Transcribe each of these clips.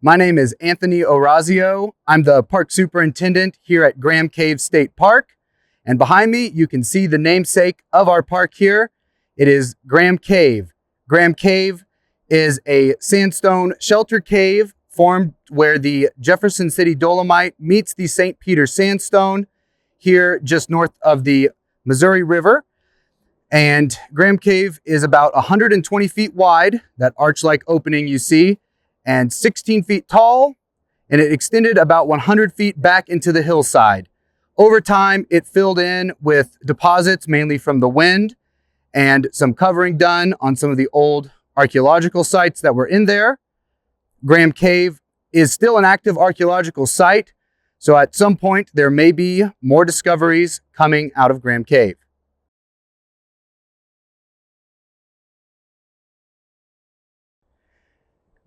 My name is Anthony Orazio. I'm the park superintendent here at Graham Cave State Park. And behind me, you can see the namesake of our park here. It is Graham Cave. Graham Cave is a sandstone shelter cave formed where the Jefferson City Dolomite meets the St. Peter Sandstone here just north of the Missouri River. And Graham Cave is about 120 feet wide, that arch-like opening you see, and 16 feet tall, and it extended about 100 feet back into the hillside. Over time, it filled in with deposits, mainly from the wind, and some covering done on some of the old archaeological sites that were in there. Graham Cave is still an active archaeological site, so at some point there may be more discoveries coming out of Graham Cave.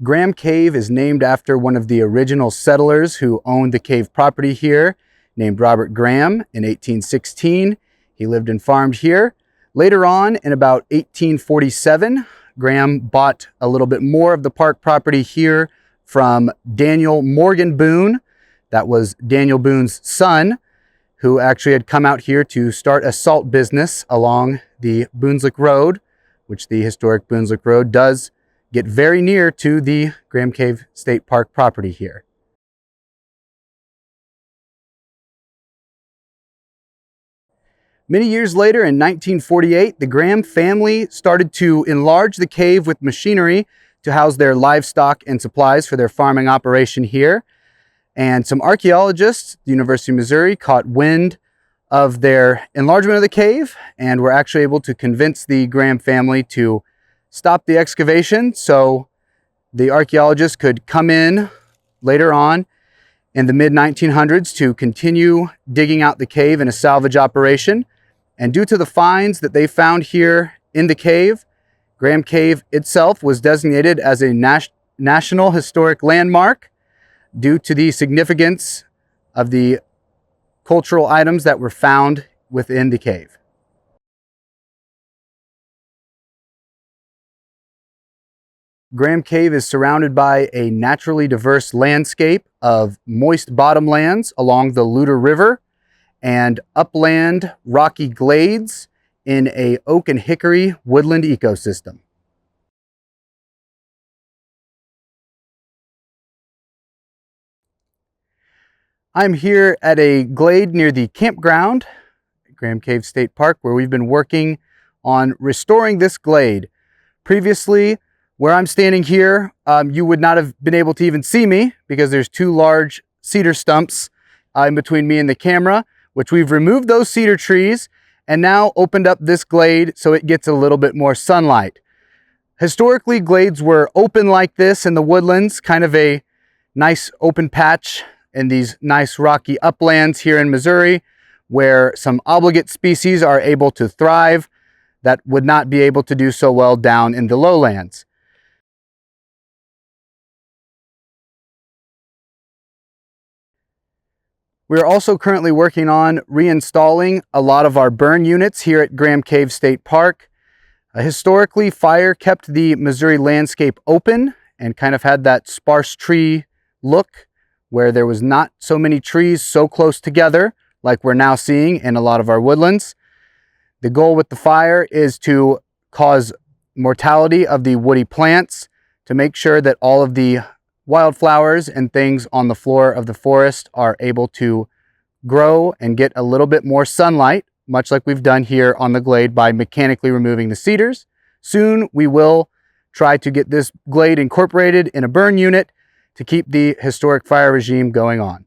Graham Cave is named after one of the original settlers who owned the cave property here, named Robert Graham in 1816. He lived and farmed here. Later on, in about 1847, Graham bought a little bit more of the park property here from Daniel Morgan Boone. That was Daniel Boone's son, who actually had come out here to start a salt business along the Boonslick Road, which the historic Boonslick Road does get very near to the Graham Cave State Park property here. Many years later, in 1948, the Graham family started to enlarge the cave with machinery to house their livestock and supplies for their farming operation here. And some archaeologists at the University of Missouri caught wind of their enlargement of the cave and were actually able to convince the Graham family to stop the excavation so the archaeologists could come in later on in the mid-1900s to continue digging out the cave in a salvage operation. And due to the finds that they found here in the cave, Graham Cave itself was designated as a National Historic Landmark due to the significance of the cultural items that were found within the cave. Graham Cave is surrounded by a naturally diverse landscape of moist bottomlands along the Luder River and upland rocky glades in a oak and hickory woodland ecosystem. I'm here at a glade near the campground at Graham Cave State Park, where we've been working on restoring this glade. Previously, where I'm standing here, you would not have been able to even see me because there's two large cedar stumps in between me and the camera, which we've removed those cedar trees and now opened up this glade so it gets a little bit more sunlight. Historically, glades were open like this in the woodlands, kind of a nice open patch in these nice rocky uplands here in Missouri, where some obligate species are able to thrive that would not be able to do so well down in the lowlands. We're also currently working on reinstalling a lot of our burn units here at Graham Cave State Park. Historically, fire kept the Missouri landscape open and kind of had that sparse tree look where there was not so many trees so close together like we're now seeing in a lot of our woodlands. The goal with the fire is to cause mortality of the woody plants to make sure that all of the wildflowers and things on the floor of the forest are able to grow and get a little bit more sunlight, much like we've done here on the glade by mechanically removing the cedars. Soon we will try to get this glade incorporated in a burn unit to keep the historic fire regime going on.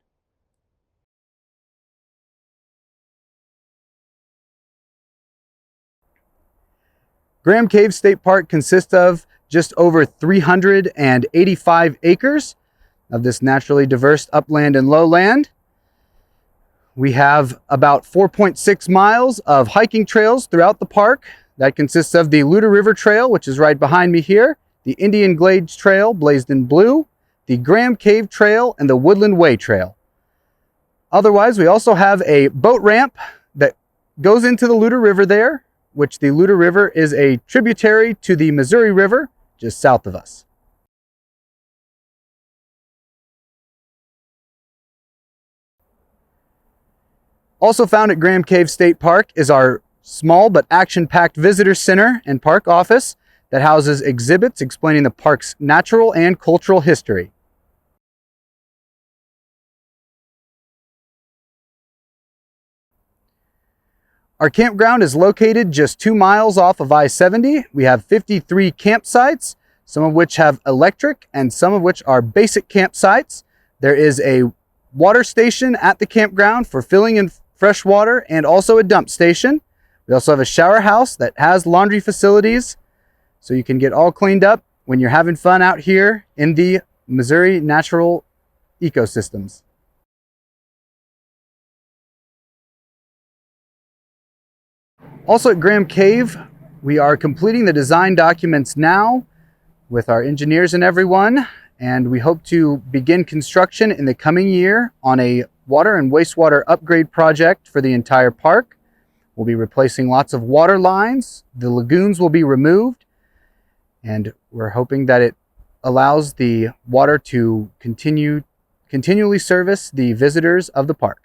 Graham Cave State Park consists of just over 385 acres of this naturally diverse upland and lowland. We have about 4.6 miles of hiking trails throughout the park. That consists of the Luder River Trail, which is right behind me here, the Indian Glades Trail, blazed in blue, the Graham Cave Trail, and the Woodland Way Trail. Otherwise, we also have a boat ramp that goes into the Luder River there, which the Luder River is a tributary to the Missouri River just south of us. Also found at Graham Cave State Park is our small but action-packed visitor center and park office that houses exhibits explaining the park's natural and cultural history. Our campground is located just 2 miles off of I-70. We have 53 campsites, some of which have electric and some of which are basic campsites. There is a water station at the campground for filling in fresh water and also a dump station. We also have a shower house that has laundry facilities, so you can get all cleaned up when you're having fun out here in the Missouri natural ecosystems. Also at Graham Cave, we are completing the design documents now with our engineers and everyone, and we hope to begin construction in the coming year on a water and wastewater upgrade project for the entire park. We'll be replacing lots of water lines, the lagoons will be removed, and we're hoping that it allows the water to continually service the visitors of the park.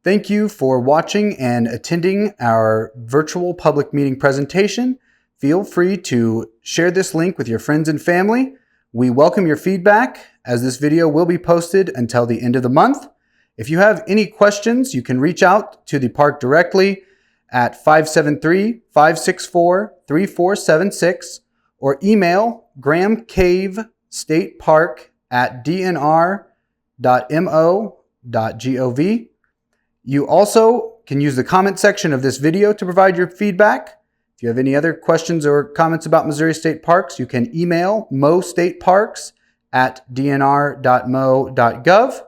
Thank you for watching and attending our virtual public meeting presentation. Feel free to share this link with your friends and family. We welcome your feedback, as this video will be posted until the end of the month. If you have any questions, you can reach out to the park directly at 573-564-3476 or email grahamcavestatepark@dnr.mo.gov. You also can use the comment section of this video to provide your feedback. If you have any other questions or comments about Missouri State Parks, you can email mostateparks@dnr.mo.gov.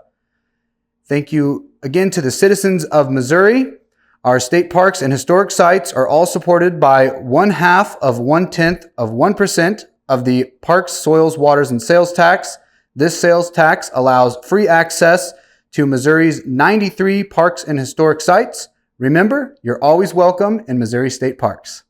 Thank you again to the citizens of Missouri. Our state parks and historic sites are all supported by 1/2 of 1/10 of 1% of the park's soils, waters, and sales tax. This sales tax allows free access to Missouri's 93 parks and historic sites. Remember, you're always welcome in Missouri State Parks.